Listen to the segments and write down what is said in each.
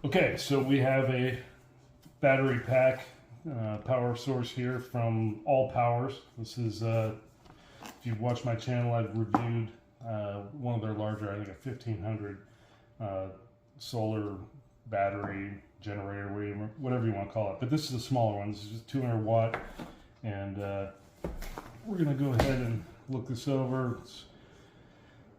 Okay, so we have a battery pack power source here from Allpowers. This is, if you've watched my channel, I've reviewed one of their larger, I think a 1500 solar battery generator, whatever you want to call it. But this is a smaller one. This is just 200 watt. And we're going to go ahead and look this over.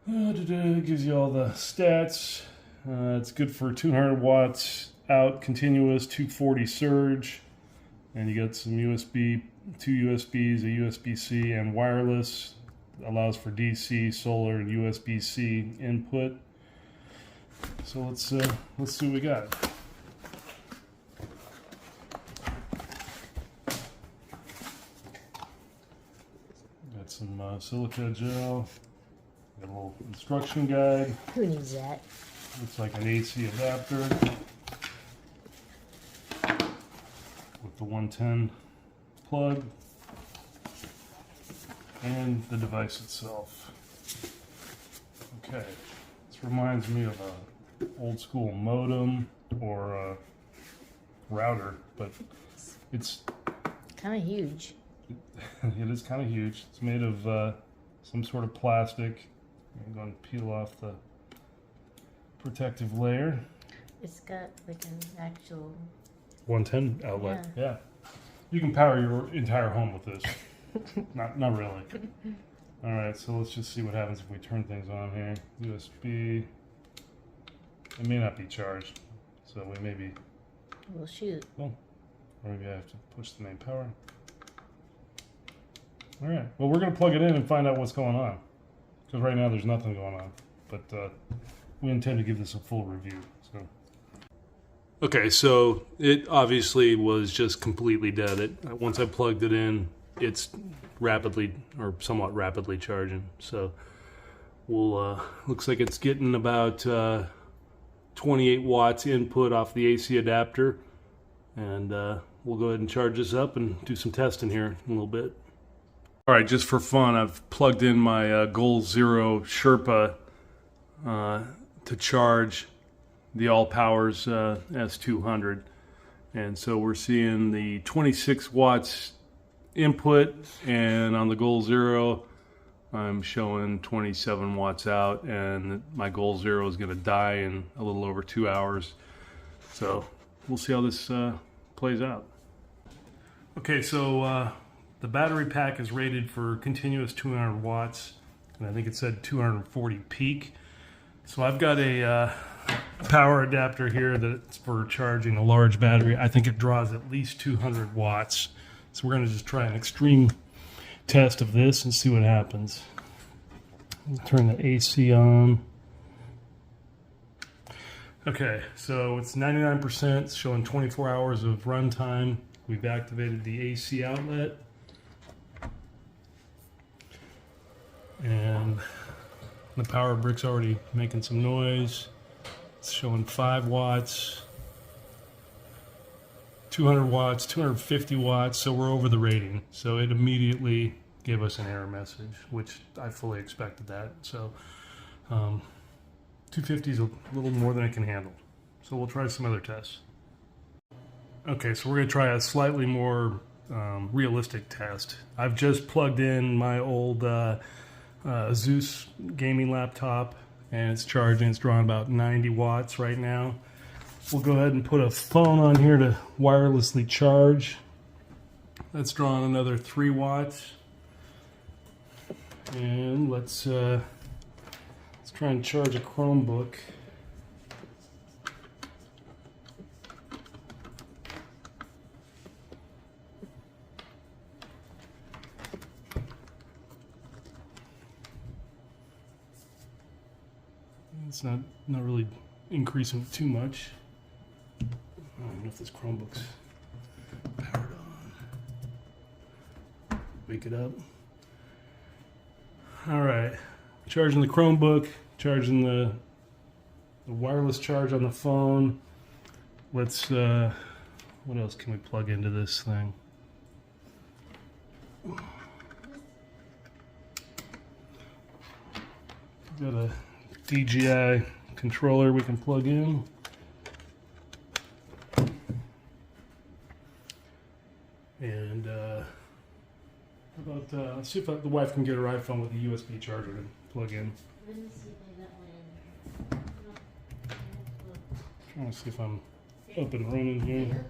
It gives you all the stats. It's good for 200 watts out, continuous, 240 surge. And you got some USB, two USBs, a USB-C, and wireless. Allows for DC, solar, and USB-C input. So let's see what we got. Got some silica gel. Got a little instruction guide. Who needs that? Looks like an AC adapter with the 110 plug and the device itself. Okay, this reminds me of a old school modem or a router, but it's kind of huge. It is kind of huge. It's made of some sort of plastic. I'm going to peel off the protective layer. It's got like an actual 110 outlet. Yeah. You can power your entire home with this. Not really. All right, so let's just see what happens if we turn things on here. USB. It may not be charged, so we maybe. We'll shoot. Oh, or maybe I have to push the main power. All right. Well, we're gonna plug it in and find out what's going on, because right now there's nothing going on. But we intend to give this a full review. So. Okay, so it obviously was just completely dead. Once I plugged it in, it's rapidly or somewhat rapidly charging. So we'll looks like it's getting about 28 watts input off the AC adapter, and we'll go ahead and charge this up and do some testing here in a little bit. All right, just for fun, I've plugged in my Goal Zero Sherpa to charge the Allpowers S200, and so we're seeing the 26 watts input, and on the Goal Zero I'm showing 27 watts out, and my Goal Zero is going to die in a little over 2 hours. So we'll see how this plays out. Okay, so the battery pack is rated for continuous 200 watts, and I think it said 240 peak. So I've got a power adapter here that's for charging a large battery. I think it draws at least 200 watts. So we're going to just try an extreme test of this and see what happens. Turn the AC on. Okay, so it's 99%, showing 24 hours of runtime. We've activated the AC outlet. And the power brick's already making some noise. It's showing 5 watts, 200 watts, 250 watts, so we're over the rating. So it immediately gave us an error message, which I fully expected that. So 250 is a little more than it can handle. So we'll try some other tests. Okay, so we're gonna try a slightly more realistic test. I've just plugged in my old Zeus gaming laptop, and it's charging. It's drawing about 90 watts right now. We'll go ahead and put a phone on here to wirelessly charge. That's drawing another 3 watts. And let's try and charge a Chromebook. It's not really increasing too much. I don't know if this Chromebook's powered on. Wake it up. All right, charging the Chromebook, charging the wireless charge on the phone. Let's, what else can we plug into this thing? Got a DJI controller we can plug in. And how about let's see if the wife can get her iPhone with a USB charger to plug in. Let me see if I got one. Trying to see if I'm up and running here.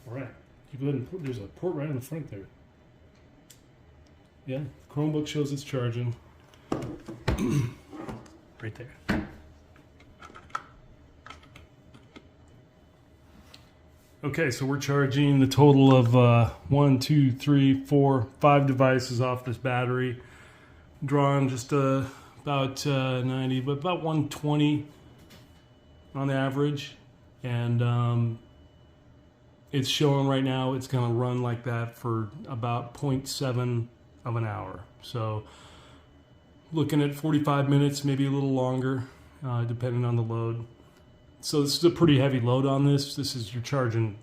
All right. You go ahead and put, there's a port right in the front there. Yeah, Chromebook shows it's charging. Right there. Okay, so we're charging the total of 1, 2, 3, 4, 5 devices off this battery. Drawing just about 90, but about 120 on average. And it's showing right now it's going to run like that for about 0.7 of an hour. So looking at 45 minutes, maybe a little longer, depending on the load. So this is a pretty heavy load on this. This is, you're charging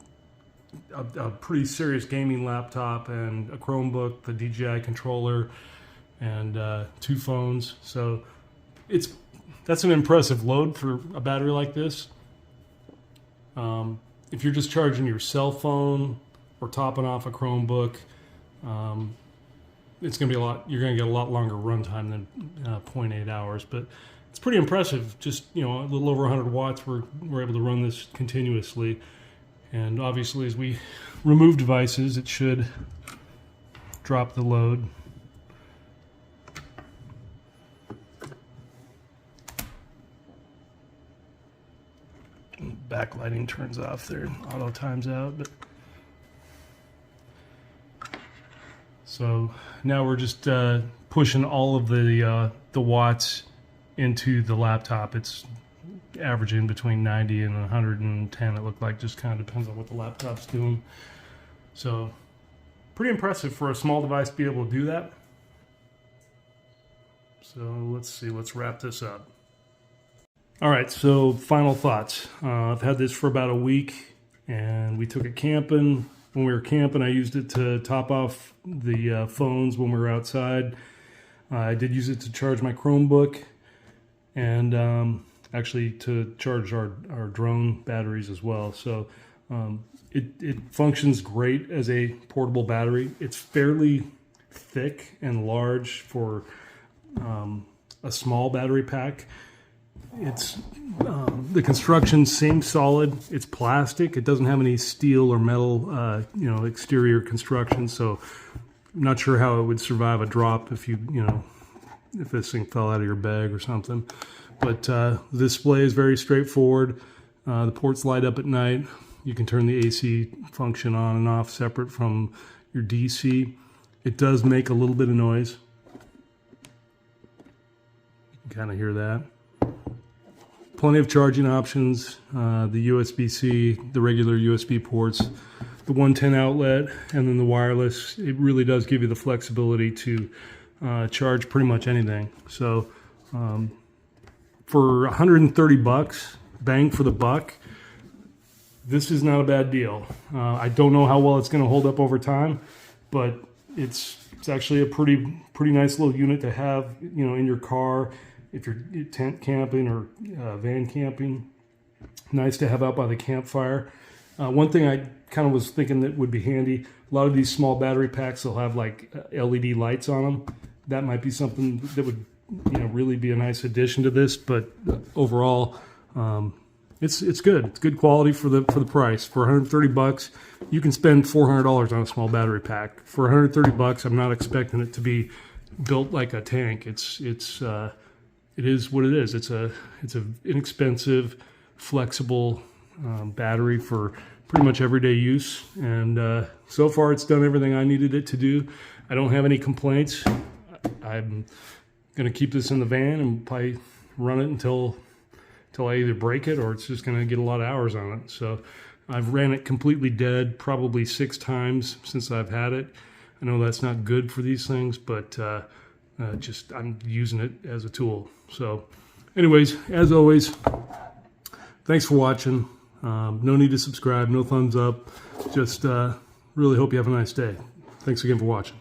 a pretty serious gaming laptop and a Chromebook, the DJI controller, and 2 phones. So that's an impressive load for a battery like this. If you're just charging your cell phone or topping off a Chromebook, it's going to be a lot. You're going to get a lot longer runtime than 0.8 hours, but it's pretty impressive. Just, you know, a little over 100 watts. We're able to run this continuously, and obviously, as we remove devices, it should drop the load. Backlighting turns off there, auto times out. But so now we're just pushing all of the watts into the laptop. It's averaging between 90 and 110. It looked like, just kind of depends on what the laptop's doing. So pretty impressive for a small device to be able to do that. So let's see, let's wrap this up. All right, so final thoughts. I've had this for about a week, and we took it camping. When we were camping, I used it to top off the phones when we were outside. I did use it to charge my Chromebook, and actually to charge our drone batteries as well. So it functions great as a portable battery. It's fairly thick and large for a small battery pack. It's the construction seems solid. It's plastic. It doesn't have any steel or metal, exterior construction. So I'm not sure how it would survive a drop if if this thing fell out of your bag or something. But the display is very straightforward. The ports light up at night. You can turn the AC function on and off separate from your DC. It does make a little bit of noise. You can kind of hear that. Plenty of charging options, the USB-C, the regular USB ports, the 110 outlet, and then the wireless. It really does give you the flexibility to charge pretty much anything. So for 130 bucks, bang for the buck, this is not a bad deal. I don't know how well it's going to hold up over time, but it's actually a pretty nice little unit to have, in your car. If you're tent camping or van camping, nice to have out by the campfire. One thing I kind of was thinking that would be handy, a lot of these small battery packs will have like LED lights on them. That might be something that would really be a nice addition to this. But overall, it's good. It's good quality for the price. For 130 bucks, you can spend $400 on a small battery pack. For 130 bucks, I'm not expecting it to be built like a tank. It is what it is. It's a inexpensive, flexible battery for pretty much everyday use. And so far, it's done everything I needed it to do. I don't have any complaints. I'm going to keep this in the van and probably run it until I either break it or it's just going to get a lot of hours on it. So I've ran it completely dead probably 6 times since I've had it. I know that's not good for these things, but I'm using it as a tool. So anyways, as always, thanks for watching. No need to subscribe, no thumbs up. Just really hope you have a nice day. Thanks again for watching.